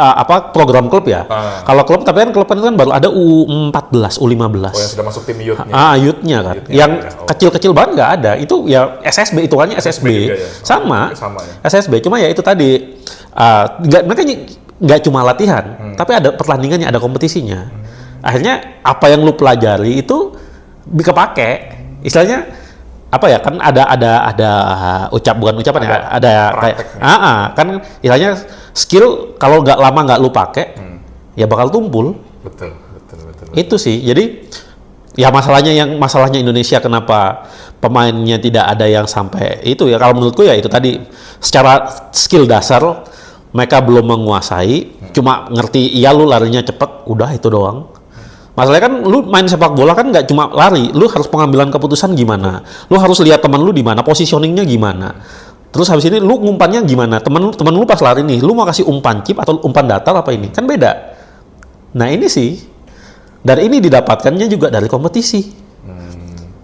program klub ya. Kalau klub, tapi kan klub itu kan baru ada U14, U15. Oh, yang sudah masuk tim youth-nya. Youth-nya kan. Yang kecil-kecil banget nggak ada. Itu ya SSB, hitungannya SSB. Juga, ya? Sama ya. SSB, cuma ya itu tadi makanya nggak cuma latihan, tapi ada pertandingannya, ada kompetisinya. Akhirnya apa yang lu pelajari itu bisa pakai. Istilahnya apa ya, kan ada bukan ucapan ya, ada kayak kan istilahnya skill kalau nggak lama nggak lu pakai ya bakal tumpul. Betul. Itu sih. Jadi ya masalahnya Indonesia kenapa pemainnya tidak ada yang sampai itu ya, kalau menurutku ya itu tadi, secara skill dasar mereka belum menguasai, cuma ngerti iya lu larinya cepet, udah itu doang. Masalahnya kan lu main sepak bola kan nggak cuma lari, lu harus pengambilan keputusan gimana, lu harus lihat teman lu di mana, positioningnya gimana, terus habis ini lu ngumpannya gimana, teman lu pas lari nih, lu mau kasih umpan chip atau umpan datar apa ini, kan beda. Nah ini sih, dan ini didapatkannya juga dari kompetisi.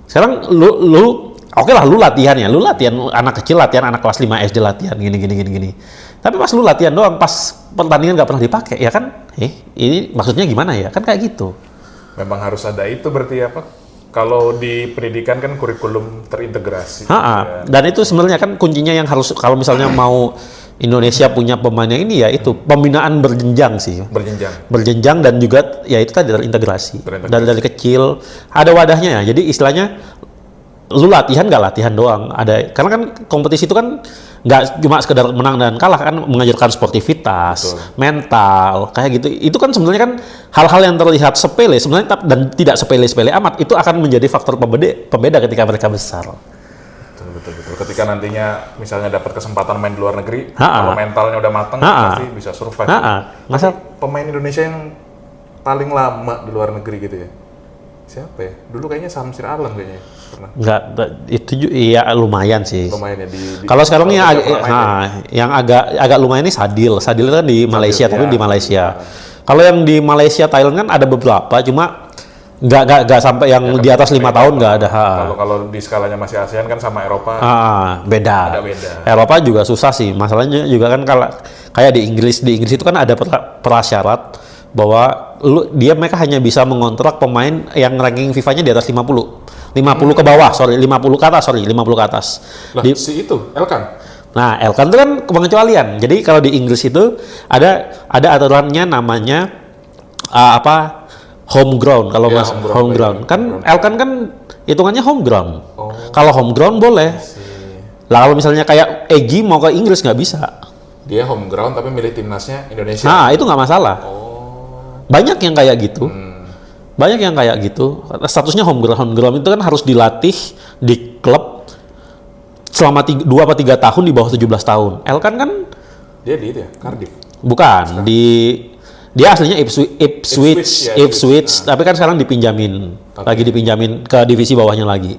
Sekarang lu oke lah, lu latihan anak kecil, latihan anak kelas 5 SD latihan gini. Tapi pas lu latihan doang, pas pertandingan nggak pernah dipakai, ya kan? Ini maksudnya gimana ya? Kan kayak gitu. Memang harus ada itu berarti apa? Kalau di pendidikan kan kurikulum terintegrasi. Ya. Dan itu sebenarnya kan kuncinya yang harus, kalau misalnya mau Indonesia punya pemainnya ini ya itu pembinaan berjenjang sih. Berjenjang dan juga ya itu tadi terintegrasi. Dari kecil ada wadahnya ya. Jadi istilahnya lu latihan nggak latihan doang, ada, karena kan kompetisi itu kan nggak cuma sekedar menang dan kalah, kan mengajarkan sportivitas, mental, kayak gitu. Itu kan sebenarnya kan hal-hal yang terlihat sepele sebenarnya dan tidak sepele amat, itu akan menjadi faktor pembeda ketika mereka besar. Betul. Ketika nantinya misalnya dapat kesempatan main di luar negeri, kalau mentalnya udah matang pasti bisa survive. Masa pemain Indonesia yang paling lama di luar negeri gitu ya? Siapa ya? Dulu kayaknya Samsir Alam kayaknya pernah. Enggak, itu iya lumayan sih. Lumayan ya kalau sekarang yang agak lumayan ini Sadil itu kan di Malaysia, tapi di Malaysia. Kalau yang di Malaysia, Thailand kan ada beberapa, cuma nggak sampai yang di atas 5 tahun nggak ada. Kalau di skalanya masih ASEAN kan sama Eropa. Beda. Ada beda. Eropa juga susah sih. Masalahnya juga kan kalau kayak di Inggris itu kan ada prasyarat bahwa mereka hanya bisa mengontrak pemain yang ranking FIFA-nya di atas 50 ke bawah, 50 ke atas. Lah, si itu Elkan. Nah, Elkan itu kan pengecualian. Jadi kalau di Inggris itu ada aturannya namanya home ground. Kalau home ground kan Elkan kan hitungannya home ground. Kalau home ground boleh. Lah kalau misalnya kayak Egy mau ke Inggris nggak bisa. Dia home ground tapi milih timnasnya Indonesia. Nah, itu nggak masalah. Banyak yang kayak gitu. Statusnya home ground itu kan harus dilatih di klub selama 2 atau 3 tahun di bawah 17 tahun. Elkan kan dia di itu ya, Cardiff. Bukan, dia aslinya Ipswich, tapi kan sekarang dipinjamin. Lagi dipinjamin ke divisi bawahnya lagi.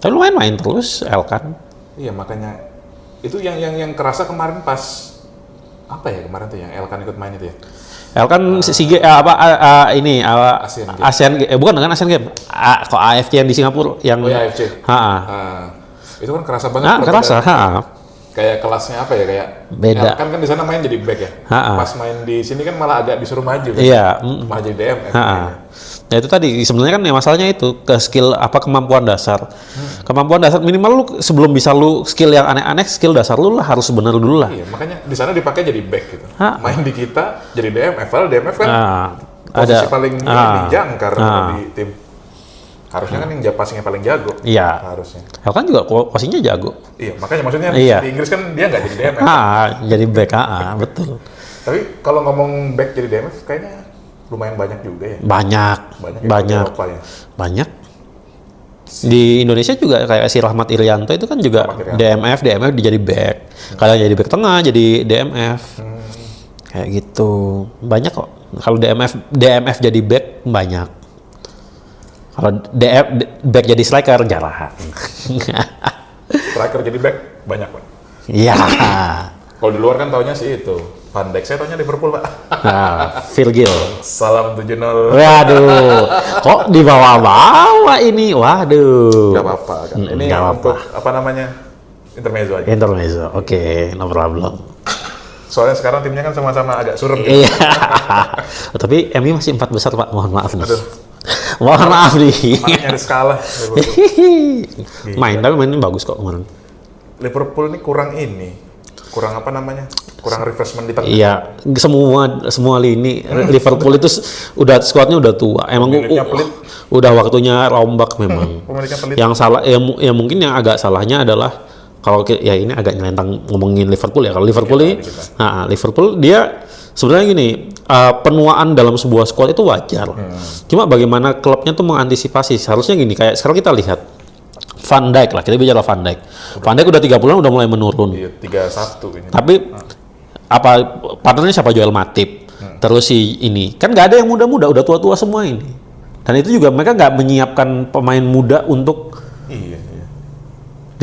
Tapi lumayan main terus Elkan. Iya, makanya itu yang kerasa kemarin pas apa ya kemarin tuh yang Elkan ikut main itu ya. Elkan ASEAN bukan dengan ASEAN Game. Kok AFC yang di Singapura yang AFC. Itu kan kerasa banget. Kerasa. Kayak kelasnya apa ya, kayak beda. Elkan kan di sana main jadi back ya. Pas main di sini kan malah agak disuruh maju kan. Iya. Malah jadi DMF. Ya itu tadi sebenarnya kan ya masalahnya itu ke skill kemampuan dasar. Kemampuan dasar minimal lu sebelum bisa lu skill yang aneh-aneh, skill dasar lu lah harus bener dulu lah. Iya, makanya di sana dipakai jadi back gitu. Main di kita jadi DMF, padahal DMF kan posisi paling jangkar di tim. Harusnya kan yang passingnya paling jago. Iya. Harusnya. Kan juga passingnya jago. Iya, makanya maksudnya Iya. di Inggris kan dia nggak jadi DMF. Jadi back, betul. Tapi kalau ngomong back jadi DMF kayaknya lumayan banyak juga ya. Banyak. Ya, Eropa ya. Banyak. Di Indonesia juga kayak si Rahmat Irianto itu kan juga DMF jadi back. Kadang jadi back tengah, jadi DMF. Kayak gitu. Banyak kok. Kalau DMF jadi back banyak. Kalau back jadi striker jarang. Striker jadi back banyak, Pak. Iya. Kalau di luar kan taunya sih itu. Van Dijk, saya taunya Liverpool, Pak. Nah, Virgil. Salam 7-0. Waduh, kok dibawa-bawa ini? Waduh. Gak apa-apa kan. Ini Nggak apa-apa. untuk apa namanya? Intermezzo aja. Intermezzo, oke, no problem. Soalnya sekarang timnya kan sama-sama agak surem. Iya. Tapi MU masih 4 besar, Pak. Mohon maaf nih. Aduh. Mohon maaf nih. Makanya nyaris kalah. Tapi mainnya bagus kok kemarin. Liverpool ini kurang apa namanya? Kurang refreshment di tengah. Iya, semua lini Liverpool itu udah skuadnya udah tua. Emang Pemiliknya pelit. udah waktunya rombak memang. Pemiliknya pelit. Yang salah ya mungkin yang agak salahnya adalah kalau ya ini agak nyelentang ngomongin Liverpool ya. Kalau Liverpool Liverpool dia sebenarnya gini, penuaan dalam sebuah skuad itu wajar. Cuma bagaimana klubnya tuh mengantisipasi. Seharusnya gini, kayak sekarang kita lihat Van Dijk lah, kita bicara Van Dijk. Van Dijk udah 3 bulan udah mulai menurun. Iya, 3-1 ini. Tapi partnernya siapa? Joel Matip. Terus si ini kan nggak ada yang muda-muda, udah tua-tua semua ini. Dan itu juga mereka nggak menyiapkan pemain muda untuk Iya.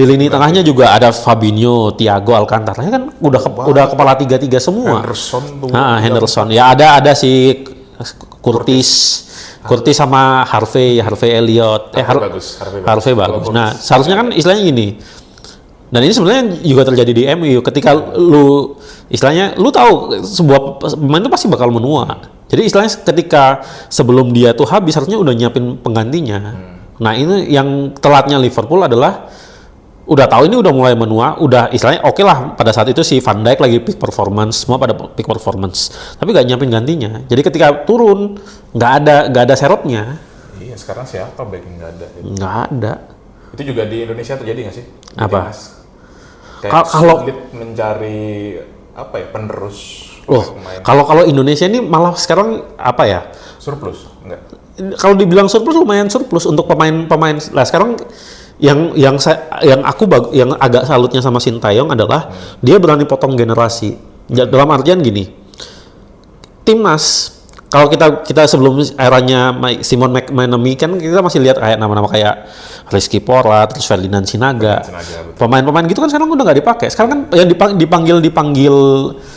di lini tengahnya juga ada Fabinho, Thiago Alcantara kan udah kepala 3-3 semua. Henderson tuh. Henderson. Ya ada si Curtis sama Harvey Elliott. Harvey bagus. Nah, seharusnya kan istilahnya gini. Dan ini sebenarnya juga terjadi di MU ketika lu tahu sebuah pemain itu pasti bakal menua. Jadi istilahnya ketika sebelum dia tuh habis harusnya udah nyiapin penggantinya. Nah, ini yang telatnya Liverpool adalah udah tahu ini udah mulai menua, udah istilahnya oke lah pada saat itu si Van Dijk lagi peak performance, semua pada peak performance, tapi gak nyiapin gantinya. Jadi ketika turun nggak ada serotnya. Iya, sekarang siapa back yang nggak ada? Nggak ada. Itu juga di Indonesia terjadi nggak sih? Apa? Kalau sulit mencari apa ya penerus. Kalau Indonesia ini malah sekarang apa ya? Surplus, enggak? Kalau dibilang surplus lumayan surplus untuk pemain-pemain. Lah sekarang yang agak salutnya sama Sintayong adalah dia berani potong generasi. Dalam artian gini, timnas kalau kita sebelum eranya Simon McManamy kan kita masih lihat kayak nama-nama kayak Rizky Pora, terus Ferdinand Sinaga. Pemain-pemain gitu kan sekarang udah nggak dipakai. Sekarang kan yang dipanggil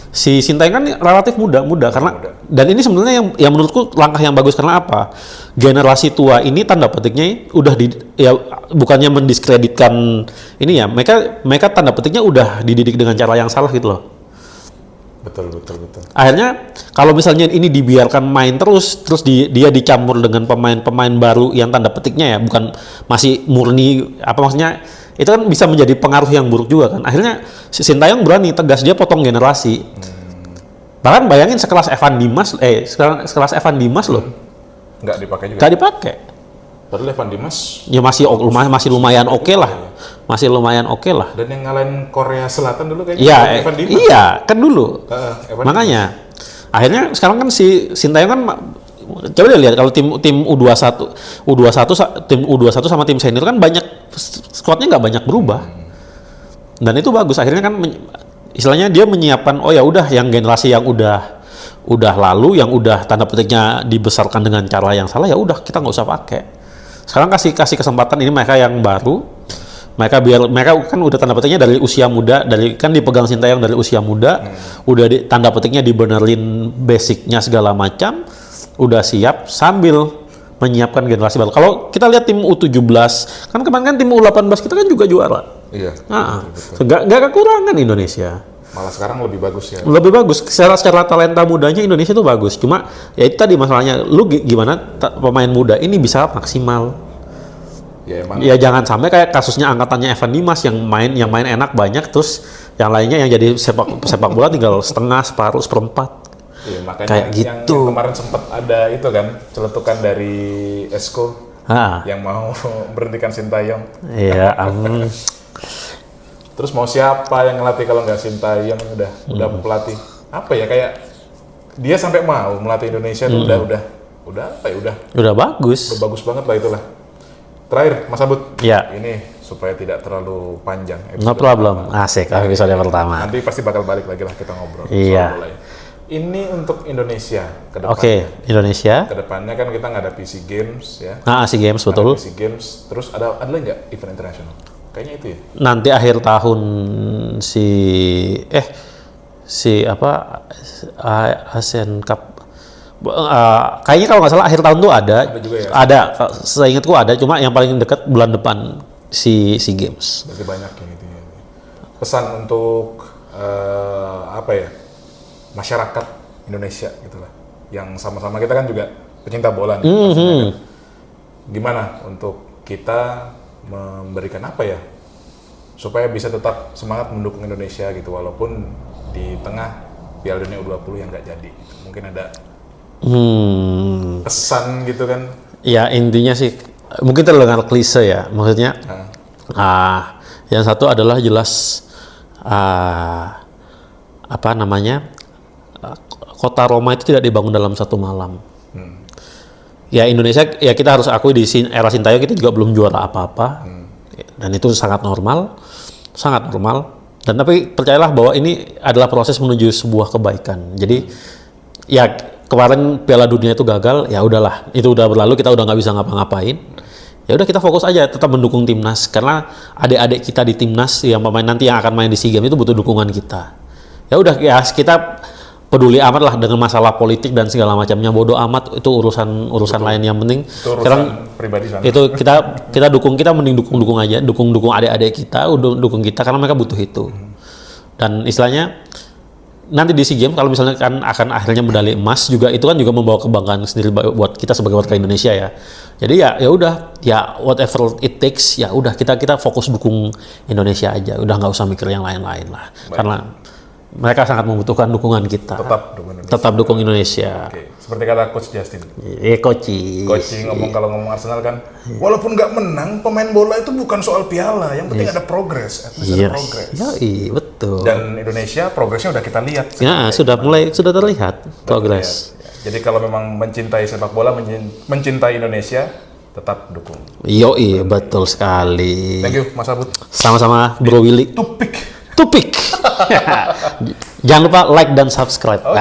si Sintayong kan relatif muda karena dan ini sebenarnya yang menurutku langkah yang bagus karena apa? Generasi tua ini tanda petiknya udah bukannya mendiskreditkan ini ya, mereka tanda petiknya udah dididik dengan cara yang salah gitu loh. Betul. Akhirnya kalau misalnya ini dibiarkan main terus dia dicampur dengan pemain-pemain baru yang tanda petiknya ya bukan masih murni apa maksudnya itu kan bisa menjadi pengaruh yang buruk juga kan. Akhirnya Sintayong berani tegas dia potong generasi. Bahkan bayangin sekelas Evan Dimas loh. Nggak dipakai juga. Nggak dipakai. Padahal Evan Dimas ya masih lumayan oke lah. Masih lumayan oke lah. Dan yang ngalahin Korea Selatan dulu kayaknya Evan Dimas. Iya, kan dulu. Makanya akhirnya sekarang kan si Sintayong kan coba deh lihat kalau tim U21 sama tim senior kan banyak squadnya nggak banyak berubah. Dan itu bagus akhirnya kan istilahnya dia menyiapkan oh ya udah yang generasi yang udah lalu yang udah tanda petiknya dibesarkan dengan cara yang salah ya udah kita nggak usah pakai. Sekarang kasih kesempatan ini mereka yang baru. Mereka kan udah tanda petiknya dari usia muda, kan dipegang Sintayong dari usia muda, udah tanda petiknya dibenerin basicnya segala macam, udah siap sambil menyiapkan generasi baru. Kalau kita lihat tim U17, kan kemarin kan tim U18 kita kan juga juara. Iya. Nggak kekurangan Indonesia. Malah sekarang lebih bagus ya. Lebih bagus secara talenta mudanya Indonesia itu bagus. Cuma ya itu tadi masalahnya, lu gimana pemain muda ini bisa maksimal. Ya jangan sampai kayak kasusnya angkatannya Evan Dimas yang main enak banyak terus yang lainnya yang jadi sepak bola tinggal setengah, separuh, seperempat. Iya, makanya kayak gitu. Yang kemarin sempat ada itu kan celetukan dari Esko yang mau berhentikan Sintayong. Iya. Terus mau siapa yang ngelatih kalau nggak Sintayong? Udah pelatih apa ya, kayak dia sampai mau melatih Indonesia tuh udah apa ya, Udah bagus. udah bagus banget lah itulah. Terakhir Mas Abud, Ya. ini supaya tidak terlalu panjang. No problem. Asik episode pertama. Nanti pasti bakal balik lagi lah kita ngobrol Iya. soal bola ya. Ini untuk Indonesia ke depannya. Oke, Indonesia. Kedepannya kan kita nggak ada PC Games ya. SEA Games betul. Ada PC Games, terus ada lagi nggak event internasional? Kayaknya itu ya. Nanti akhir tahun Asian Cup. Kayaknya kalau nggak salah akhir tahun tuh ada. Ada juga ya? Ada, seingatku ada. Cuma yang paling dekat bulan depan SEA Games. Berarti banyak yang itu ya. Pesan untuk apa ya, masyarakat Indonesia gitulah, yang sama-sama kita kan juga pecinta bola nih. Pastinya kan. Gimana untuk kita memberikan apa ya, supaya bisa tetap semangat mendukung Indonesia gitu, walaupun di tengah Piala Dunia U20 yang nggak jadi gitu. Mungkin ada pesan gitu kan? Ya intinya sih mungkin terdengar klise ya, maksudnya yang satu adalah jelas kota Roma itu tidak dibangun dalam satu malam. Ya Indonesia ya kita harus akui di era Sintayong kita juga belum juara apa-apa, dan itu sangat normal. Dan tapi percayalah bahwa ini adalah proses menuju sebuah kebaikan. Jadi ya kemarin Piala Dunia itu gagal, ya udahlah, itu udah berlalu, kita udah nggak bisa ngapa-ngapain. Ya udah kita fokus aja tetap mendukung timnas, karena adik-adik kita di timnas yang pemain nanti yang akan main di SEA Games itu butuh dukungan kita. Ya udah ya kita peduli amat lah dengan masalah politik dan segala macamnya, bodoh amat, itu urusan lain. Yang penting sekarang pribadi sana. itu kita dukung, kita mending dukung aja, dukung adik-adik kita, dukung kita karena mereka butuh itu. Dan istilahnya nanti di SEA Games kalau misalnya kan akan akhirnya medali emas juga, itu kan juga membawa kebanggaan sendiri buat kita sebagai warga Indonesia ya. Jadi ya udah ya whatever it takes, ya udah kita fokus dukung Indonesia aja, udah nggak usah mikir yang lain-lain lah. Baik. Karena mereka sangat membutuhkan dukungan kita. Tetap dukung Indonesia. Oke. Seperti kata Coach Justin. Coach Kalau ngomong Arsenal kan, walaupun nggak menang, pemain bola itu bukan soal piala, yang penting ada progres. Ada progres. Betul. Dan Indonesia progresnya udah kita lihat. Ya, sudah terlihat progres. Jadi kalau memang mencintai sepak bola, mencintai Indonesia, tetap dukung. Betul sekali. Thank you Mas Abud. Sama-sama Bro Willy. Tupik. Jangan lupa like dan subscribe. Okay.